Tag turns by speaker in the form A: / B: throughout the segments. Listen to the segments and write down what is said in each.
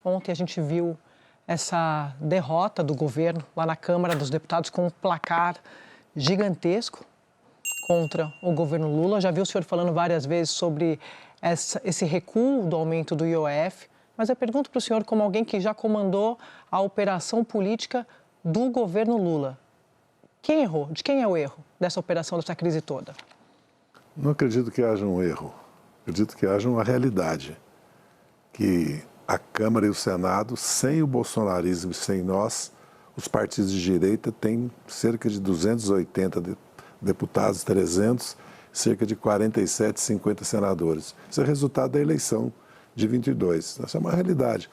A: Ontem a gente viu essa derrota do governo lá na Câmara dos Deputados com um placar gigantesco contra o governo Lula. Já viu o senhor falando várias vezes sobre esse recuo do aumento do IOF, mas eu pergunto para o senhor, como alguém que já comandou a operação política do governo Lula, quem errou? De quem é o erro dessa operação, dessa crise toda?
B: Não acredito que haja um erro. Acredito que haja uma realidade. Que a Câmara e o Senado, sem o bolsonarismo e sem nós, os partidos de direita têm cerca de 280 deputados, 300, cerca de 47, 50 senadores. Isso é resultado da eleição de 22. Essa é uma realidade.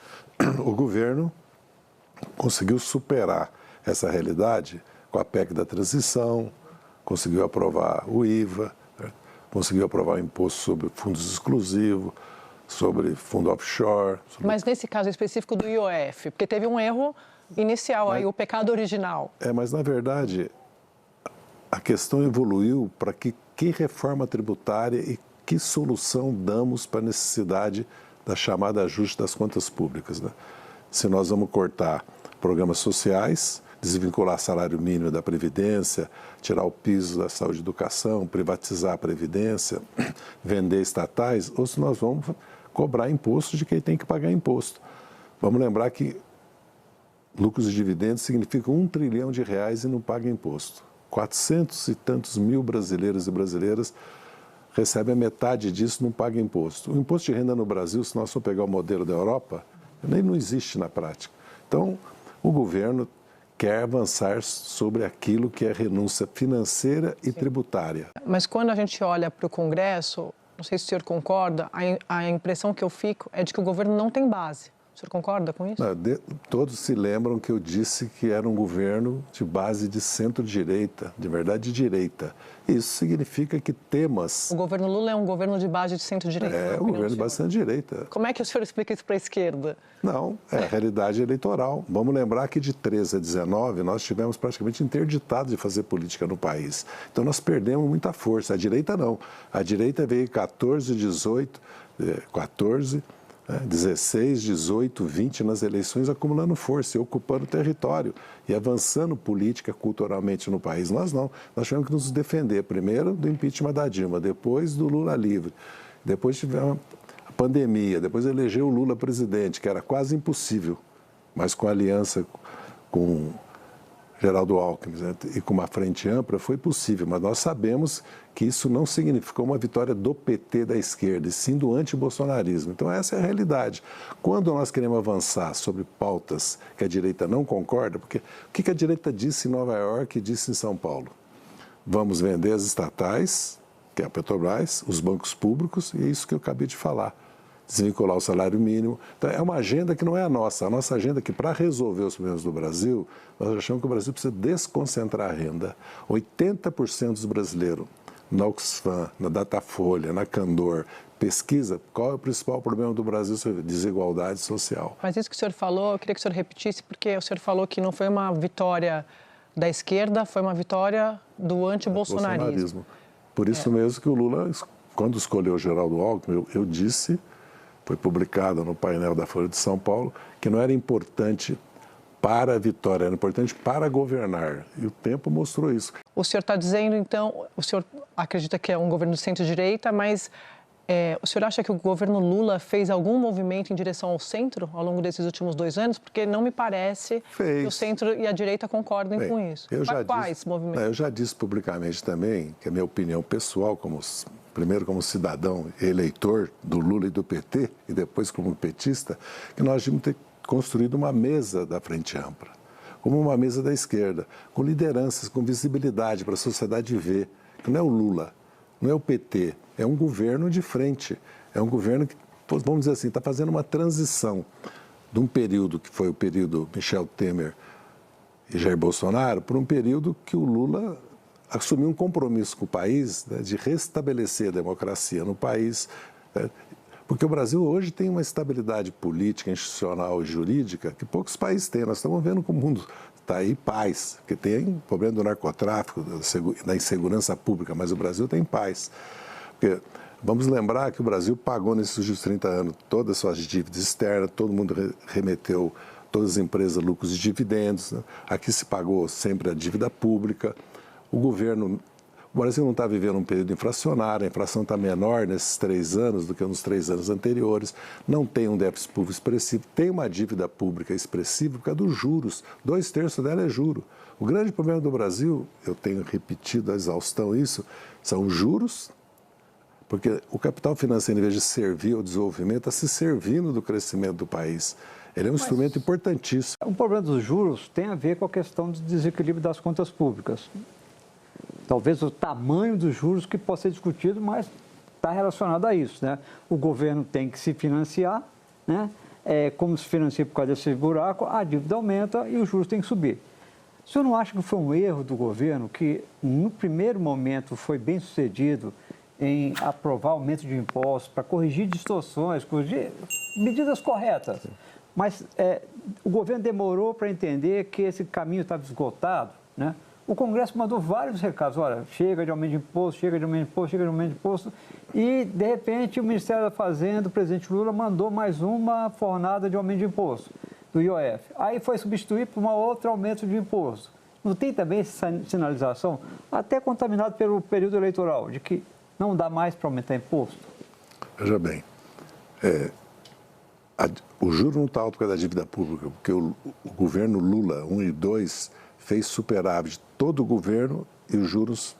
B: O governo conseguiu superar essa realidade com a PEC da transição, conseguiu aprovar o IVA, conseguiu aprovar o imposto sobre fundos exclusivos, sobre fundo offshore.
A: Mas nesse caso específico do IOF, porque teve um erro inicial, aí o pecado original.
B: Mas na verdade, a questão evoluiu para que reforma tributária e que solução damos para a necessidade da chamada ajuste das contas públicas, né? Se nós vamos cortar programas sociais, desvincular salário mínimo da Previdência, tirar o piso da saúde e educação, privatizar a Previdência, vender estatais, ou se nós vamos cobrar imposto de quem tem que pagar imposto. Vamos lembrar que lucros e dividendos significam R$1 trilhão e não paga imposto. 400 e tantos mil brasileiros e brasileiras recebem a metade disso e não paga imposto. O imposto de renda no Brasil, se nós for pegar o modelo da Europa, nem não existe na prática. Então, o governo quer avançar sobre aquilo que é renúncia financeira e tributária.
A: Mas quando a gente olha para o Congresso, não sei se o senhor concorda, a impressão que eu fico é de que o governo não tem base. O senhor concorda com isso?
B: Todos se lembram que eu disse que era um governo de base de centro-direita, de verdade de direita. Isso significa que temas...
A: O governo Lula é um governo de base de centro-direita.
B: É um governo de base de centro-direita.
A: Como é que o senhor explica isso para a esquerda?
B: Não, é a realidade eleitoral. Vamos lembrar que de 13 a 19 nós tivemos praticamente interditados de fazer política no país. Então nós perdemos muita força. A direita não. A direita veio 14, 18, 14... 16, 18, 20 nas eleições, acumulando força e ocupando território e avançando política culturalmente no país. Nós não. Nós tivemos que nos defender, primeiro do impeachment da Dilma, depois do Lula livre, depois tivemos a pandemia, depois elegeu o Lula presidente, que era quase impossível, mas com a aliança com Geraldo Alckmin, né, e com uma frente ampla foi possível, mas nós sabemos que isso não significou uma vitória do PT da esquerda, e sim do antibolsonarismo. Então essa é a realidade. Quando nós queremos avançar sobre pautas que a direita não concorda, porque o que a direita disse em Nova York e disse em São Paulo? Vamos vender as estatais, que é a Petrobras, os bancos públicos, e é isso que eu acabei de falar. Desvincular o salário mínimo. Então, é uma agenda que não é a nossa. A nossa agenda é que, para resolver os problemas do Brasil, nós achamos que o Brasil precisa desconcentrar a renda. 80% dos brasileiros, na Oxfam, na Datafolha, na Candor, pesquisa qual é o principal problema do Brasil, desigualdade social.
A: Mas isso que o senhor falou, eu queria que o senhor repetisse, porque o senhor falou que não foi uma vitória da esquerda, foi uma vitória do antibolsonarismo.
B: Por isso mesmo que o Lula, quando escolheu o Geraldo Alckmin, eu disse... Foi publicado no painel da Folha de São Paulo, que não era importante para a vitória, era importante para governar. E o tempo mostrou isso.
A: O senhor está dizendo, então, o senhor acredita que é um governo de centro-direita, mas o senhor acha que o governo Lula fez algum movimento em direção ao centro ao longo desses últimos 2 anos? Porque não me parece que o centro e a direita concordem com isso. Quais movimentos?
B: Eu já disse publicamente também, que a minha opinião pessoal, primeiro como cidadão e eleitor do Lula e do PT, e depois como petista, que nós devíamos ter construído uma mesa da Frente Ampla, como uma mesa da esquerda, com lideranças, com visibilidade para a sociedade ver, que não é o Lula, não é o PT, é um governo de frente, é um governo que, vamos dizer assim, está fazendo uma transição de um período que foi o período Michel Temer e Jair Bolsonaro, para um período que o Lula assumiu um compromisso com o país, né, de restabelecer a democracia no país, né, porque o Brasil hoje tem uma estabilidade política, institucional e jurídica que poucos países têm. Nós estamos vendo que o mundo está aí paz, porque tem problema do narcotráfico, da insegurança pública, mas o Brasil tem paz. Porque Vamos lembrar que o Brasil pagou nesses últimos 30 anos todas as suas dívidas externas, todo mundo remeteu, todas as empresas, lucros e dividendos. Né? Aqui se pagou sempre a dívida pública. O Brasil não está vivendo um período inflacionário, a inflação está menor nesses 3 anos do que nos 3 anos anteriores, não tem um déficit público expressivo, tem uma dívida pública expressiva por causa dos juros, 2/3 dela é juro. O grande problema do Brasil, eu tenho repetido a exaustão isso, são os juros, porque o capital financeiro, em vez de servir ao desenvolvimento, está se servindo do crescimento do país. Ele é um instrumento importantíssimo.
C: O problema dos juros tem a ver com a questão do desequilíbrio das contas públicas. Talvez o tamanho dos juros que possa ser discutido, mas está relacionado a isso, né? O governo tem que se financiar, né? Como se financia por causa desse buraco, a dívida aumenta e os juros têm que subir. O senhor não acha que foi um erro do governo que, no primeiro momento, foi bem sucedido em aprovar aumento de impostos para corrigir distorções, corrigir medidas corretas, mas o governo demorou para entender que esse caminho estava esgotado, né? O Congresso mandou vários recados, olha, chega de aumento de imposto, chega de aumento de imposto, chega de aumento de imposto, e, de repente, o Ministério da Fazenda, o presidente Lula, mandou mais uma fornada de aumento de imposto, do IOF. Aí foi substituído por uma outra aumento de imposto. Não tem também essa sinalização, até contaminado pelo período eleitoral, de que não dá mais para aumentar imposto?
B: Veja bem, o juro não está alto por causa da dívida pública, porque o governo Lula 1 e 2 fez superávit todo o governo e os juros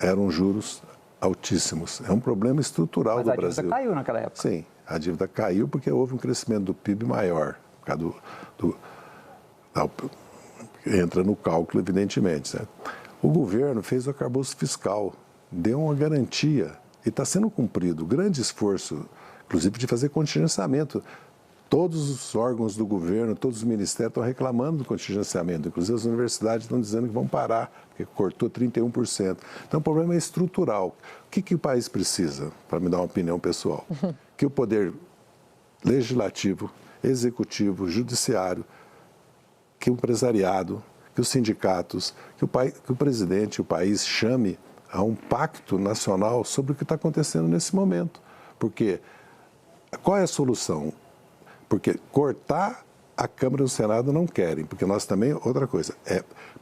B: eram juros altíssimos. É um problema estrutural do Brasil.
C: Mas a dívida caiu naquela época.
B: Sim, a dívida caiu porque houve um crescimento do PIB maior, por causa entra no cálculo, evidentemente. Certo? O governo fez o arcabouço fiscal, deu uma garantia e está sendo cumprido. Grande esforço, inclusive, de fazer contingenciamento. Todos os órgãos do governo, todos os ministérios estão reclamando do contingenciamento. Inclusive, as universidades estão dizendo que vão parar, porque cortou 31%. Então, o problema é estrutural. O que o país precisa, para me dar uma opinião pessoal? Que o poder legislativo, executivo, judiciário, que o empresariado, que os sindicatos, que o presidente, o país chame a um pacto nacional sobre o que está acontecendo nesse momento. Porque qual é a solução? Porque cortar a Câmara e o Senado não querem, porque nós também, outra coisa,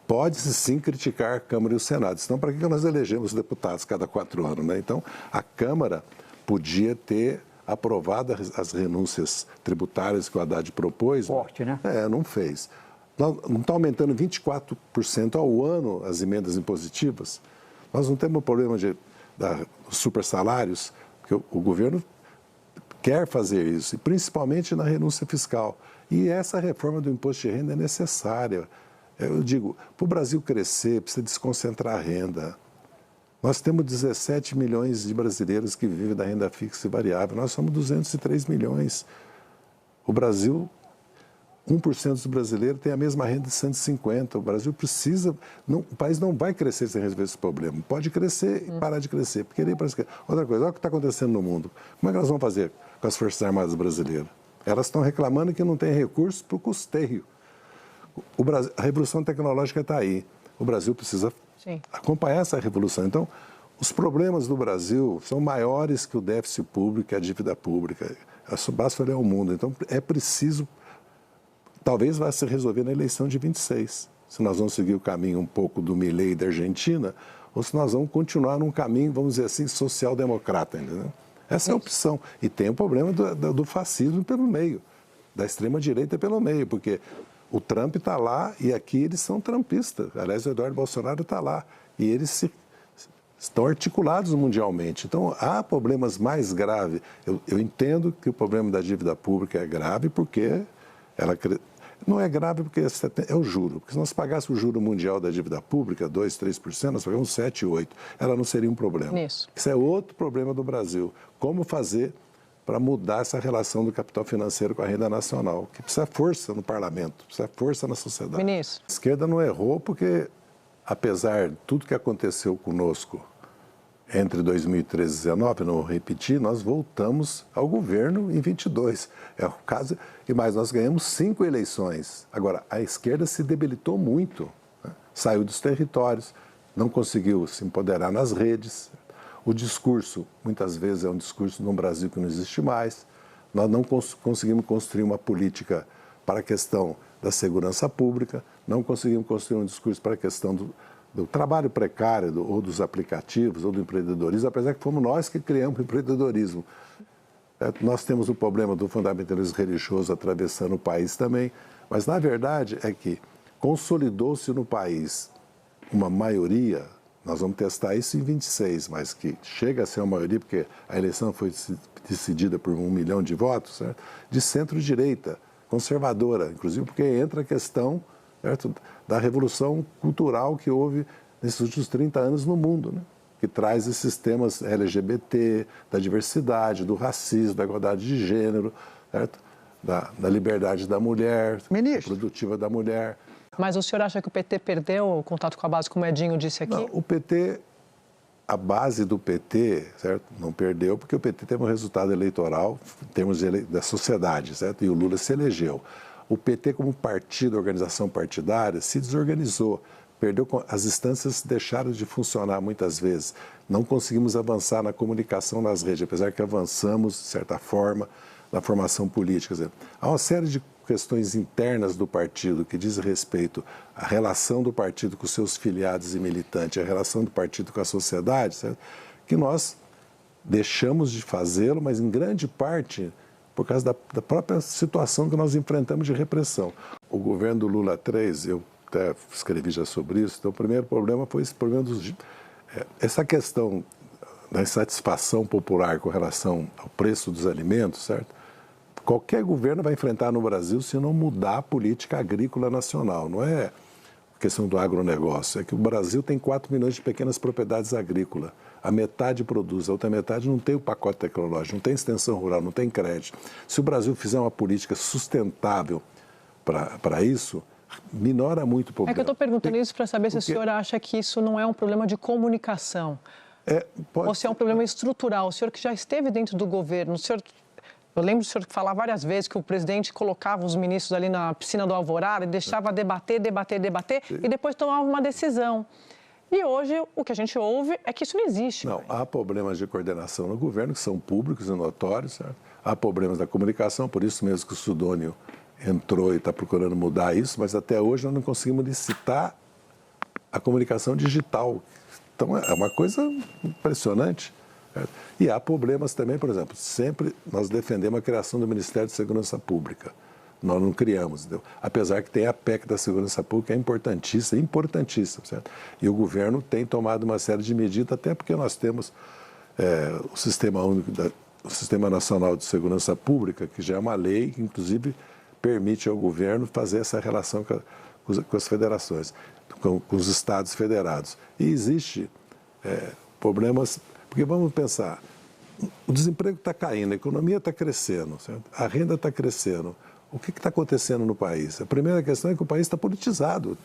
B: pode-se sim criticar a Câmara e o Senado, senão para que nós elegemos deputados cada 4 anos, né? Então, a Câmara podia ter aprovado as renúncias tributárias que o Haddad propôs.
C: Forte, né?
B: Não fez. Não está aumentando 24% ao ano as emendas impositivas? Nós não temos um problema dos super salários, porque o governo quer fazer isso, e principalmente na renúncia fiscal. E essa reforma do imposto de renda é necessária. Eu digo, para o Brasil crescer, precisa desconcentrar a renda. Nós temos 17 milhões de brasileiros que vivem da renda fixa e variável. Nós somos 203 milhões. O Brasil, 1% dos brasileiros tem a mesma renda de 150. O Brasil precisa... o país não vai crescer sem resolver esse problema. Pode crescer e parar de crescer. Outra coisa, olha o que está acontecendo no mundo. Como é que nós vamos fazer com as Forças Armadas brasileiras? Elas estão reclamando que não tem recursos para o custeio. A revolução tecnológica está aí. O Brasil precisa acompanhar essa revolução. Então, os problemas do Brasil são maiores que o déficit público e a dívida pública. Basta olhar o mundo. Então, é preciso... Talvez vá se resolver na eleição de 26. Se nós vamos seguir o caminho um pouco do Milei da Argentina, ou se nós vamos continuar num caminho, vamos dizer assim, social-democrata, entendeu? Essa é a opção. E tem o problema do fascismo pelo meio, da extrema-direita pelo meio, porque o Trump está lá e aqui eles são trumpistas. Aliás, o Eduardo Bolsonaro está lá e eles estão articulados mundialmente. Então, há problemas mais graves. Eu entendo que o problema da dívida pública é grave porque ela... Não é grave porque é o juro. Porque se nós pagássemos o juro mundial da dívida pública, 2%, 3%, nós pagamos 7%, 8%. Ela não seria um problema. Isso é outro problema do Brasil. Como fazer para mudar essa relação do capital financeiro com a renda nacional? Que precisa força no parlamento, precisa força na sociedade.
A: Ministro.
B: A esquerda não errou porque, apesar de tudo que aconteceu conosco entre 2013 e 2019, não vou repetir, nós voltamos ao governo em 22. É o caso, e mais, nós ganhamos 5 eleições. Agora, a esquerda se debilitou muito, né? Saiu dos territórios, não conseguiu se empoderar nas redes. O discurso, muitas vezes, é um discurso num Brasil que não existe mais. Nós não conseguimos construir uma política para a questão da segurança pública, não conseguimos construir um discurso para a questão do trabalho precário, ou dos aplicativos, ou do empreendedorismo, apesar que fomos nós que criamos o empreendedorismo. Nós temos o problema do fundamentalismo religioso atravessando o país também, mas, na verdade, é que consolidou-se no país uma maioria. Nós vamos testar isso em 26, mas que chega a ser uma maioria, porque a eleição foi decidida por 1 milhão de votos, certo? De centro-direita, conservadora, inclusive porque entra a questão, certo, da revolução cultural que houve nesses últimos 30 anos no mundo, né? Que traz esses temas LGBT, da diversidade, do racismo, da igualdade de gênero, certo? Da liberdade da mulher, produtiva da mulher.
A: Mas o senhor acha que o PT perdeu o contato com a base, como o Edinho disse aqui?
B: Não, o PT, a base do PT, certo? Não perdeu, porque o PT teve um resultado eleitoral em termos da sociedade, certo? E o Lula se elegeu. O PT, como partido, organização partidária, se desorganizou, perdeu, as instâncias deixaram de funcionar muitas vezes. Não conseguimos avançar na comunicação nas redes, apesar que avançamos, de certa forma, na formação política. Quer dizer, há uma série de questões internas do partido que diz respeito à relação do partido com seus filiados e militantes, a relação do partido com a sociedade, certo? Que nós deixamos de fazê-lo, mas em grande parte por causa da própria situação que nós enfrentamos de repressão. O governo do Lula III, eu até escrevi já sobre isso, então o primeiro problema foi esse problema essa questão da insatisfação popular com relação ao preço dos alimentos, certo? Qualquer governo vai enfrentar no Brasil se não mudar a política agrícola nacional. Não é questão do agronegócio, é que o Brasil tem 4 milhões de pequenas propriedades agrícolas. A metade produz, a outra metade não tem o pacote tecnológico, não tem extensão rural, não tem crédito. Se o Brasil fizer uma política sustentável para isso, minora muito o problema.
A: É que eu estou perguntando isso para saber se o senhor acha que isso não é um problema de comunicação. Ou se é um problema estrutural. O senhor que já esteve dentro do governo, eu lembro do senhor falar várias vezes que o presidente colocava os ministros ali na piscina do Alvorada e deixava debater, e depois tomava uma decisão. E hoje o que a gente ouve é que isso não existe.
B: Não, há problemas de coordenação no governo que são públicos e notórios, certo? Há problemas da comunicação, por isso mesmo que o Sidônio entrou e está procurando mudar isso, mas até hoje nós não conseguimos licitar a comunicação digital. Então é uma coisa impressionante. E há problemas também, por exemplo, sempre nós defendemos a criação do Ministério de Segurança Pública. Nós não criamos, entendeu? Apesar que tem a PEC da Segurança Pública, é importantíssima, certo? E o governo tem tomado uma série de medidas, até porque nós temos o Sistema Nacional de Segurança Pública, que já é uma lei que, inclusive, permite ao governo fazer essa relação com as federações, com os estados federados. E existe problemas. Porque vamos pensar, o desemprego está caindo, a economia está crescendo, certo? A renda está crescendo. O que está acontecendo no país? A primeira questão é que o país está politizado.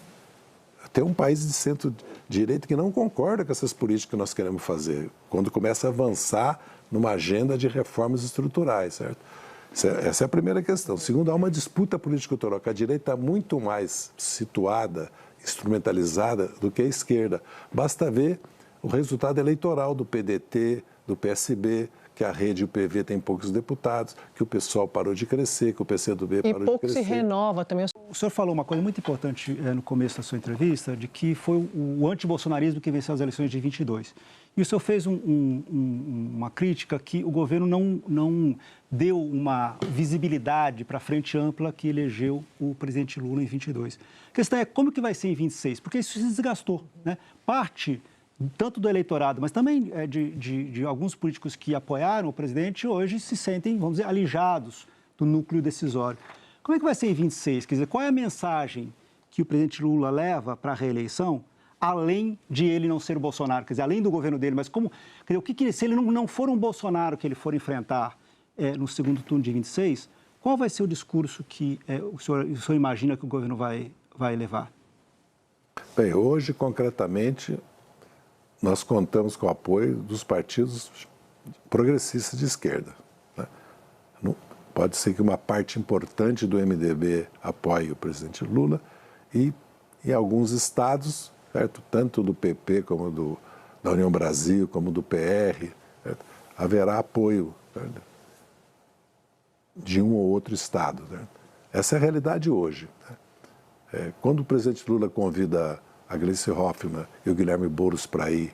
B: Tem um país de centro-direita que não concorda com essas políticas que nós queremos fazer, quando começa a avançar numa agenda de reformas estruturais, certo? Essa é a primeira questão. Segundo, há uma disputa político-cultural, que a direita está muito mais situada, instrumentalizada do que a esquerda. Basta ver o resultado eleitoral do PDT, do PSB, que a Rede e o PV têm poucos deputados, que o PSOL parou de crescer, que o PCdoB parou de crescer.
A: E pouco se renova também.
D: O senhor falou uma coisa muito importante no começo da sua entrevista, de que foi o antibolsonarismo que venceu as eleições de 22. E o senhor fez uma crítica que o governo não deu uma visibilidade para a frente ampla que elegeu o presidente Lula em 22. A questão é como que vai ser em 26, porque isso se desgastou, né? Parte tanto do eleitorado, mas também de alguns políticos que apoiaram o presidente, hoje se sentem, vamos dizer, alijados do núcleo decisório. Como é que vai ser em 26? Quer dizer, qual é a mensagem que o presidente Lula leva para a reeleição, além de ele não ser o Bolsonaro, quer dizer, além do governo dele, mas como, quer dizer, se ele não for um Bolsonaro que ele for enfrentar no segundo turno de 26, qual vai ser o discurso que o senhor imagina que o governo vai levar?
B: Bem, hoje, concretamente, nós contamos com o apoio dos partidos progressistas de esquerda, né? Pode ser que uma parte importante do MDB apoie o presidente Lula e em alguns estados, certo? Tanto do PP como da União Brasil, como do PR, certo? Haverá apoio, certo? De um ou outro Estado. Certo? Essa é a realidade hoje. Quando o presidente Lula convida a Gleice Hoffmann e o Guilherme Boulos para ir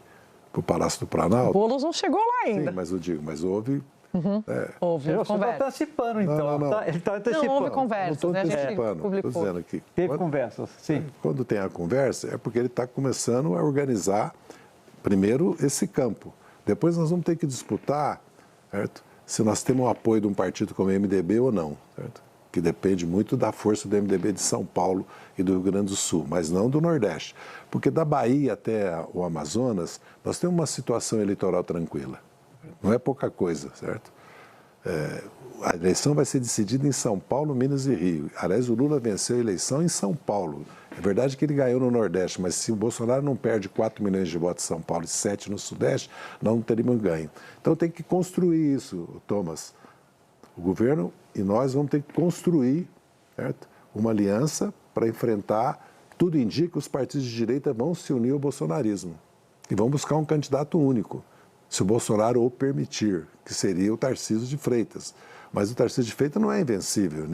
B: para o Palácio do Planalto...
A: Boulos não chegou lá ainda.
B: Sim, mas houve...
A: Houve
C: Você está
A: conversa.
C: antecipando, então.
B: Não.
C: Ele está antecipando.
A: Não, houve
B: Não
A: conversa,
B: estou
A: né? A gente
B: antecipando,
A: publicou.
B: estou dizendo aqui.
C: Teve conversas, sim.
B: Quando tem a conversa, é porque ele está começando a organizar, primeiro, esse campo. Depois nós vamos ter que disputar, certo? Se nós temos o apoio de um partido como o MDB ou não, certo? Que depende muito da força do MDB de São Paulo e do Rio Grande do Sul, mas não do Nordeste. Porque da Bahia até o Amazonas, nós temos uma situação eleitoral tranquila. Não é pouca coisa, certo? A eleição vai ser decidida em São Paulo, Minas e Rio. Aliás, o Lula venceu a eleição em São Paulo. É verdade que ele ganhou no Nordeste, mas se o Bolsonaro não perde 4 milhões de votos em São Paulo e 7 no Sudeste, nós não teríamos ganho. Então tem que construir isso, Thomas. O governo e nós vamos ter que construir, certo? Uma aliança para enfrentar. Tudo indica que os partidos de direita vão se unir ao bolsonarismo e vão buscar um candidato único, se o Bolsonaro o permitir, que seria o Tarcísio de Freitas. Mas o Tarcísio de Freitas não é invencível,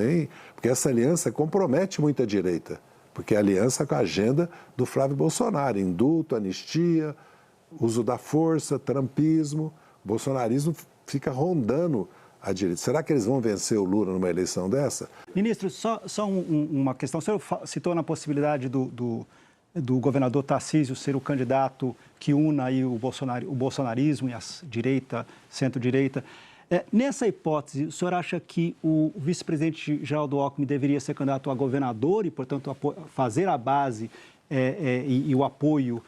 B: porque essa aliança compromete muito a direita, porque é aliança com a agenda do Flávio Bolsonaro, indulto, anistia, uso da força, trumpismo. O bolsonarismo fica rondando a direita. Será que eles vão vencer o Lula numa eleição dessa?
D: Ministro, só uma questão. O senhor citou na possibilidade do governador Tarcísio ser o candidato que una aí o bolsonarismo e a direita, centro-direita. Nessa hipótese, o senhor acha que o vice-presidente Geraldo Alckmin deveria ser candidato a governador e, portanto, fazer a base e o apoio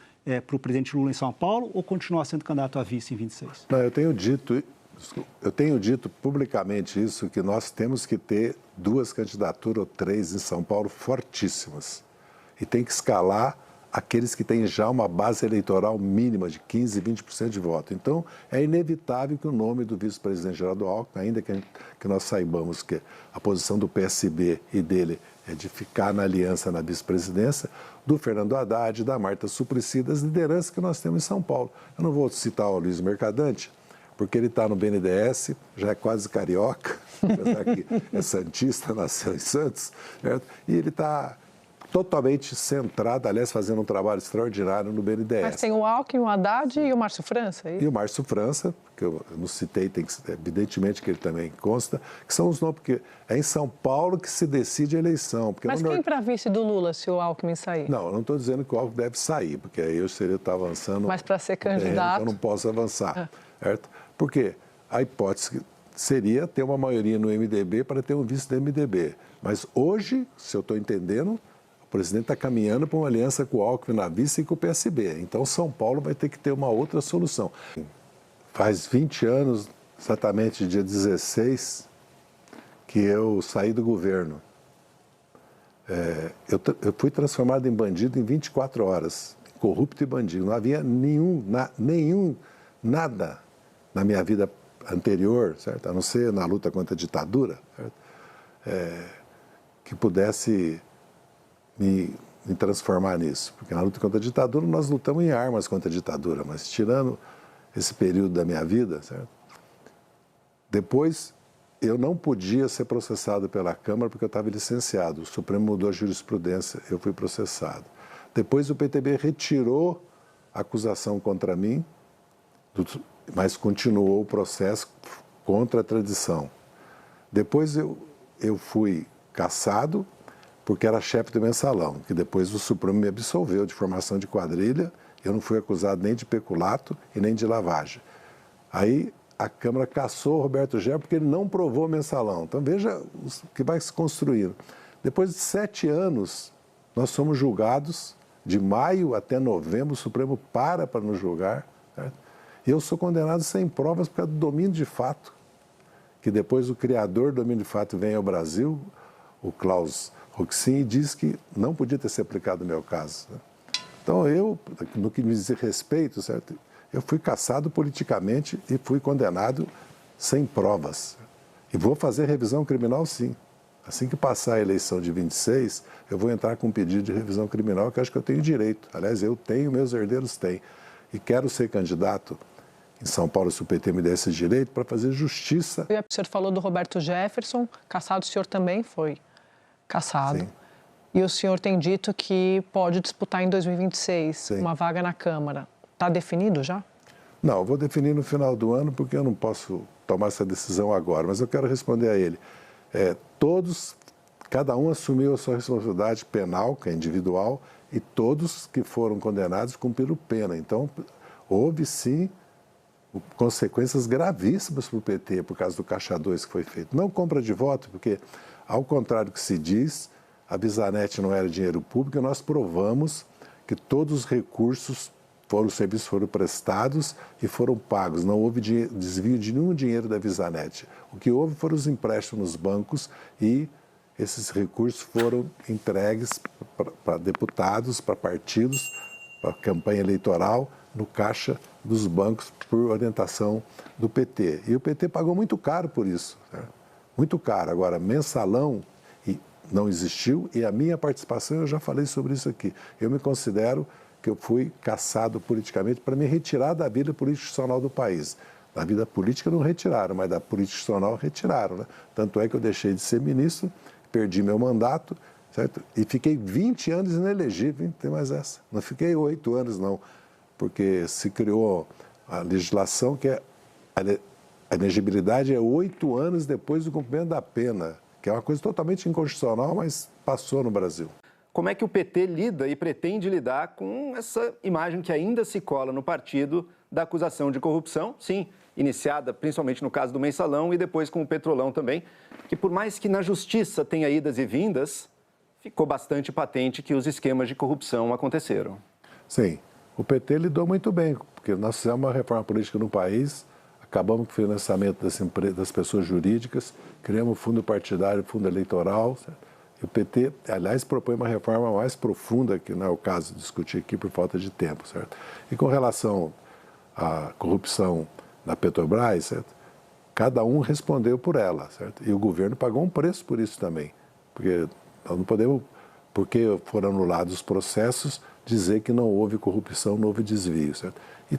D: para o presidente Lula em São Paulo, ou continuar sendo candidato a vice em 26?
B: Não, eu tenho dito publicamente isso, que nós temos que ter 2 candidaturas ou 3 em São Paulo fortíssimas. E tem que escalar aqueles que têm já uma base eleitoral mínima de 15%, 20% de voto. Então, é inevitável que o nome do vice-presidente Geraldo Alckmin, ainda que nós saibamos que a posição do PSB e dele é de ficar na aliança na vice-presidência, do Fernando Haddad, da Marta Suplicy, das lideranças que nós temos em São Paulo. Eu não vou citar o Luiz Mercadante, porque ele está no BNDES, já é quase carioca, apesar que é santista, nasceu em Santos, certo? E ele está totalmente centrado, aliás, fazendo um trabalho extraordinário no BNDES.
A: Mas tem o Alckmin, o Haddad e o Márcio França?
B: E o Márcio França, que eu não citei, evidentemente que ele também consta, que são os nomes, porque é em São Paulo que se decide a eleição.
A: Mas quem para vice do Lula, se o Alckmin sair?
B: Não, eu não estou dizendo que o Alckmin deve sair, porque aí eu seria estar avançando...
A: Mas para ser candidato...
B: Eu não posso avançar, certo? Porque a hipótese seria ter uma maioria no MDB para ter um vice do MDB. Mas hoje, se eu estou entendendo... O presidente está caminhando para uma aliança com o Alckmin na vice e com o PSB. Então, São Paulo vai ter que ter uma outra solução. Faz 20 anos, exatamente dia 16, que eu saí do governo. Eu fui transformado em bandido em 24 horas, corrupto e bandido. Não havia nada na minha vida anterior, certo? A não ser na luta contra a ditadura, certo? Que pudesse... Me transformar nisso. Porque na luta contra a ditadura, nós lutamos em armas contra a ditadura, mas tirando esse período da minha vida, certo? Depois, eu não podia ser processado pela Câmara porque eu estava licenciado. O Supremo mudou a jurisprudência, eu fui processado. Depois, o PTB retirou a acusação contra mim, mas continuou o processo contra a tradição. Depois, eu fui cassado, porque era chefe do mensalão, que depois o Supremo me absolveu de formação de quadrilha, eu não fui acusado nem de peculato e nem de lavagem. Aí a Câmara cassou o Roberto Jefferson porque ele não provou o mensalão. Então veja o que vai se construindo. Depois de 7 anos, nós somos julgados, de maio até novembro, o Supremo para nos julgar, certo? E eu sou condenado sem provas por causa do domínio de fato, que depois o criador do domínio de fato vem ao Brasil, o Klaus Roxin, e diz que não podia ter se aplicado no meu caso. Então, no que me diz respeito, certo? Eu fui cassado politicamente e fui condenado sem provas. E vou fazer revisão criminal, sim. Assim que passar a eleição de 26, eu vou entrar com um pedido de revisão criminal, que acho que eu tenho direito. Aliás, eu tenho, meus herdeiros têm. e quero ser candidato em São Paulo, se o PT me der esse direito, para fazer justiça.
A: O senhor falou do Roberto Jefferson, cassado, o senhor também foi cassado.
B: Sim.
A: E o senhor tem dito que pode disputar em 2026
B: Sim.
A: uma vaga na Câmara. Está definido já?
B: Não, eu vou definir no final do ano, porque eu não posso tomar essa decisão agora, mas eu quero responder a ele. Cada um assumiu a sua responsabilidade penal, que é individual, e todos que foram condenados cumpriram pena. Então, houve sim consequências gravíssimas para o PT por causa do Caixa 2 que foi feito. Não compra de voto, porque, ao contrário do que se diz, a Bizanete não era dinheiro público, e nós provamos que todos os recursos os serviços foram prestados e foram pagos. Não houve desvio de nenhum dinheiro da Bizanete. O que houve foram os empréstimos nos bancos e esses recursos foram entregues para deputados, para partidos, para campanha eleitoral, no caixa dos bancos por orientação do PT. E o PT pagou muito caro por isso, né? Muito caro. Agora, mensalão não existiu e a minha participação, eu já falei sobre isso aqui. Eu me considero que eu fui cassado politicamente para me retirar da vida política institucional do país. Da vida política não retiraram, mas da política institucional retiraram, né? Tanto é que eu deixei de ser ministro, perdi meu mandato, certo? E fiquei 20 anos inelegível, hein? Tem mais essa. Não fiquei 8 anos, não, porque se criou a legislação que a elegibilidade é 8 anos depois do cumprimento da pena, que é uma coisa totalmente inconstitucional, mas passou no Brasil.
E: Como é que o PT lida e pretende lidar com essa imagem que ainda se cola no partido da acusação de corrupção, sim, iniciada principalmente no caso do Mensalão e depois com o Petrolão também, que por mais que na justiça tenha idas e vindas, ficou bastante patente que os esquemas de corrupção aconteceram.
B: Sim, o PT lidou muito bem, porque nós fizemos uma reforma política no país, acabamos com o financiamento das pessoas jurídicas, criamos fundo partidário, fundo eleitoral, certo? O PT, aliás, propõe uma reforma mais profunda, que não é o caso de discutir aqui por falta de tempo, certo? E com relação à corrupção na Petrobras, certo? Cada um respondeu por ela, certo? E o governo pagou um preço por isso também, porque nós não podemos, porque foram anulados os processos, dizer que não houve corrupção, não houve desvio, certo? E,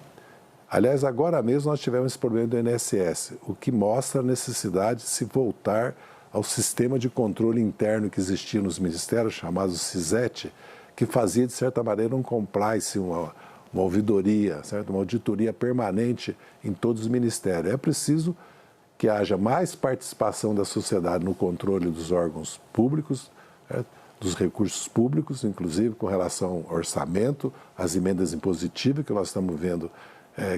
B: aliás, agora mesmo nós tivemos esse problema do INSS, o que mostra a necessidade de se voltar ao sistema de controle interno que existia nos ministérios, chamado CISET, que fazia, de certa maneira, um compliance, uma ouvidoria, certo? Uma auditoria permanente em todos os ministérios. É preciso que haja mais participação da sociedade no controle dos órgãos públicos, certo? Dos recursos públicos, inclusive com relação ao orçamento, às emendas impositivas, que nós estamos vendo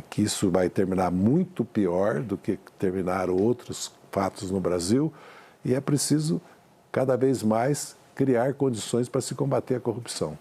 B: que isso vai terminar muito pior do que terminaram outros fatos no Brasil. E é preciso, cada vez mais, criar condições para se combater a corrupção.